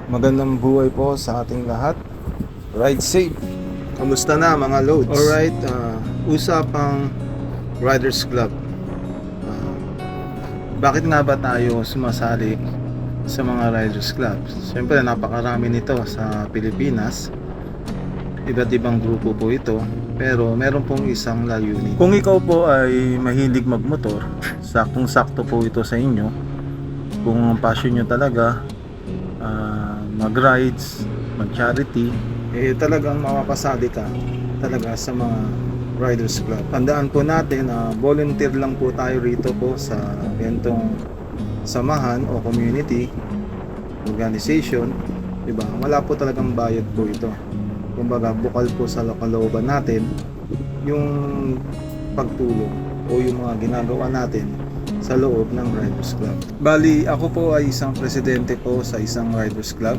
Magandang buhay po sa ating lahat. Ride safe. Kamusta na mga loads? Alright, usapang Riders Club. Ah, Bakit nga ba tayo sumasali sa mga Riders Club? Siyempre napakarami nito sa Pilipinas. Iba't ibang grupo po ito, pero meron pong isang layunin. Kung ikaw po ay mahilig magmotor, saktong-sakto po ito sa inyo. Kung ang passion nyo talaga mag-rides, mag-charity, talagang mapapasali ka talaga sa mga Riders Club. Tandaan po natin na volunteer lang po tayo rito po sa gantong samahan o community organization, diba? Wala po talagang bayad po ito. Kumbaga bukal po sa kalooban natin yung pagtulong o yung mga ginagawa natin sa loob ng Riders Club. Bali, ako po ay isang presidente po sa isang Riders Club.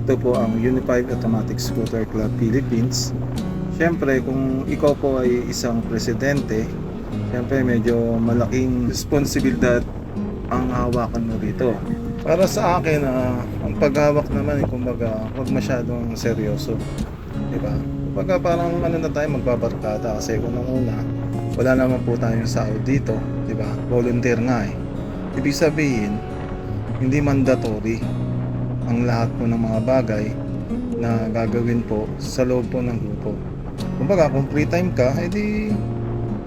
Ito po ang Unified Automatic Scooter Club Philippines. Siyempre, kung ikaw po ay isang presidente, siyempre medyo malaking responsibilidad ang hawakan mo dito. Para sa akin, ang paghawak naman, kumbaga, huwag masyadong seryoso. Diba? Kumbaga parang na tayo magbabarkada kasi unang-una, wala naman po tayong sahod dito, di ba? Volunteer nga eh. Ibig sabihin, hindi mandatory ang lahat po ng mga bagay na gagawin po sa loob po ng grupo. Kumbaga, kung free time ka, edi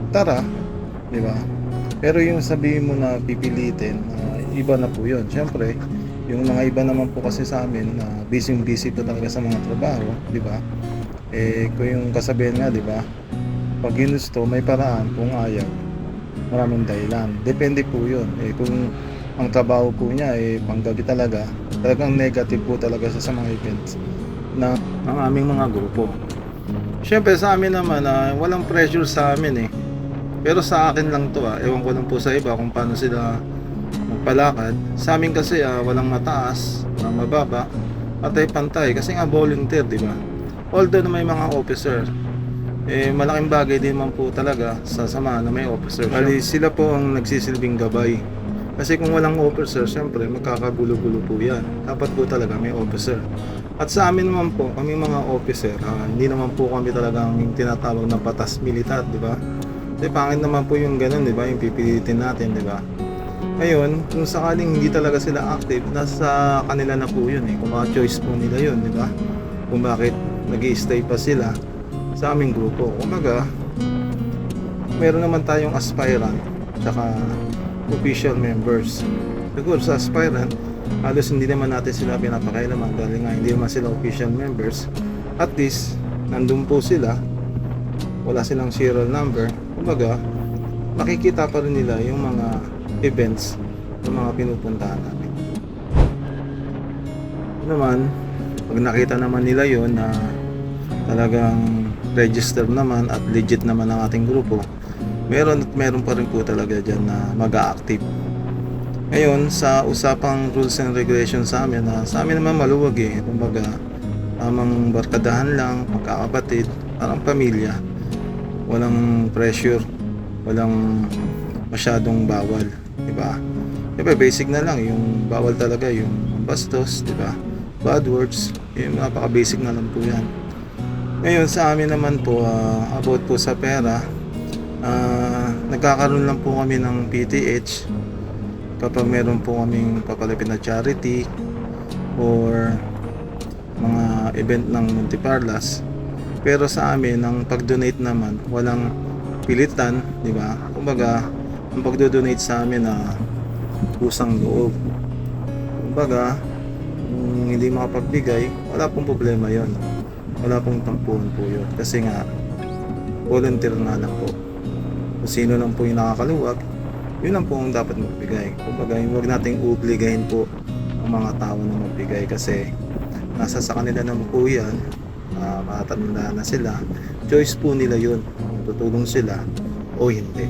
tara, di ba? Pero yung sabihin mo na pipilitin, iba na po yun. Siyempre, yung mga iba naman po kasi sa amin na busy po talaga sa mga trabaho, di ba? Kung yung kasabihan nga, di ba? Pag ginusto, may paraan. Kung ayaw, maraming dahilan. Depende po yun. Kung ang trabaho po niya panggabi talagang negative po talaga sa mga events ng aming mga grupo. Siyempre sa amin naman, walang pressure sa amin Pero sa akin lang to ewan ko lang po sa iba kung paano sila magpalakad. Sa amin kasi walang mataas, walang mababa, pantay-pantay kasi nga volunteer, di ba? Although na may mga officer, malaking bagay din man po talaga sa samahan na may officer. Bali, sila po ang nagsisilbing gabay. Kasi kung walang officer, syempre magkakagulo-gulo po yan. Dapat po talaga may officer. At sa amin naman po, kami mga officer, hindi naman po kami talagang tinatawag na patas militar, di ba? Kasi pangit naman po yung ganun, di ba? Yung pipilitin natin, di ba? Ngayon, kung sakaling hindi talaga sila active, nasa kanila na po yun Kung mga choice po nila yun, di ba? Kung bakit nag-i-stay pa sila sa aming grupo. Kumbaga, meron naman tayong aspirant tsaka official members. Siguro sa aspirant, halos hindi naman natin sila pinapakailaman dahil nga hindi naman sila official members. At least, nandun po sila, wala silang serial number. Kumbaga, makikita pa rin nila yung mga events ng mga pinupuntahan natin. Naman, pag nakita naman nila yon na talagang register naman at legit naman ang ating grupo, meron pa rin po talaga dyan na mag-a-active. Ngayon, sa usapang rules and regulations sa amin, sa amin naman maluwag kumbaga, tamang barkadahan lang, magkakapatid, parang pamilya. Walang pressure, walang masyadong bawal, diba? Diba, basic na lang, yung bawal talaga, yung bastos, diba? Bad words, yung napaka-basic na lang po yan. Ngayon sa amin naman po, about po sa pera, nagkakaroon lang po kami ng PTH kapag meron po kaming papalapit na charity or mga event ng Muntiparlas. Pero sa amin, ang pag-donate naman, walang pilitan, di ba? Kumbaga, ang pag-donate sa amin kusang loob. Kumbaga, kung hindi makapagbigay, wala pong problema yon. Wala pong tampuhan po yun. Kasi nga, volunteer nga lang po. Kung sino lang po yung nakakaluwag, yun lang po ang dapat magbigay. Kumbaga, huwag nating obligahin po ang mga tao na magbigay kasi nasa sa kanila naman po yan. Matatanda na sila. Choice po nila yun. Kung tutulong sila o hindi.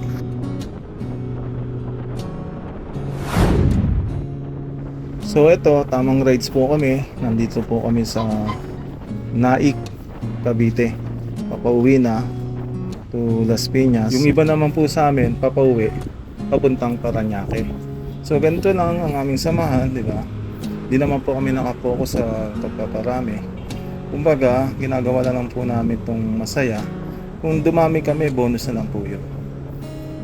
So ito, tamang rides po kami. Nandito po kami sa Naik, Cavite. Papauwi na to Las Piñas. Yung iba naman po sa amin, papauwi, papuntang Parañaque. So ganito lang ang aming samahan, di ba? Di naman po kami nakapokus sa pagpaparami. Kumbaga, ginagawa na lang po namin itong masaya. Kung dumami kami, bonus na lang po yun.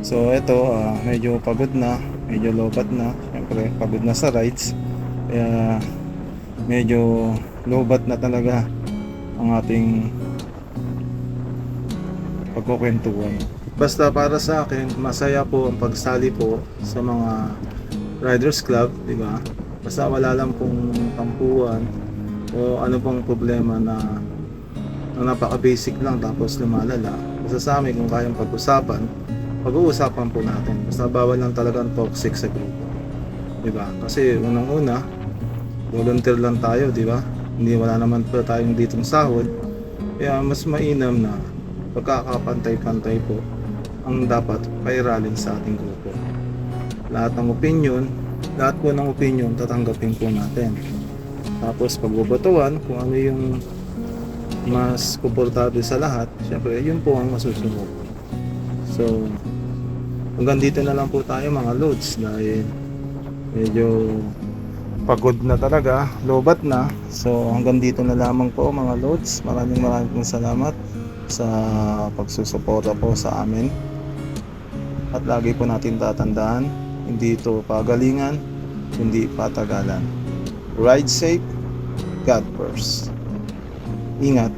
So eto, medyo pagod na, medyo lobat na. Siyempre, pagod na sa rides. Kaya medyo lobat na talaga ang ating pagkukwentuhan. Basta para sa akin, masaya po ang pagsali po sa mga Riders Club, di ba? Basta wala lang pong tampuhan o ano pong problema na napaka-basic lang tapos lumalala. Basta sa amin, kung kayang pag-usapan, pag-uusapan po natin. Basta bawal lang talagang toxic sa grupo. Diba? Kasi unang-una, volunteer lang tayo, di ba? Hindi, wala naman po tayong ditong sahod. Kaya mas mainam na pagkakapantay-pantay po ang dapat pairalin sa ating grupo. Lahat ng opinion, tatanggapin po natin. Tapos pagbubatuan kung ano yung mas komportable sa lahat, syempre yun po ang masusunod. So, hanggang dito na lang po tayo mga loads dahil medyo pagod na talaga, lobat na. So hanggang dito na lamang po mga loads. Maraming salamat sa pagsusuporta po sa amin. At lagi po natin tatandaan, hindi ito pagalingan, hindi patagalan. Ride safe, God first. Ingat.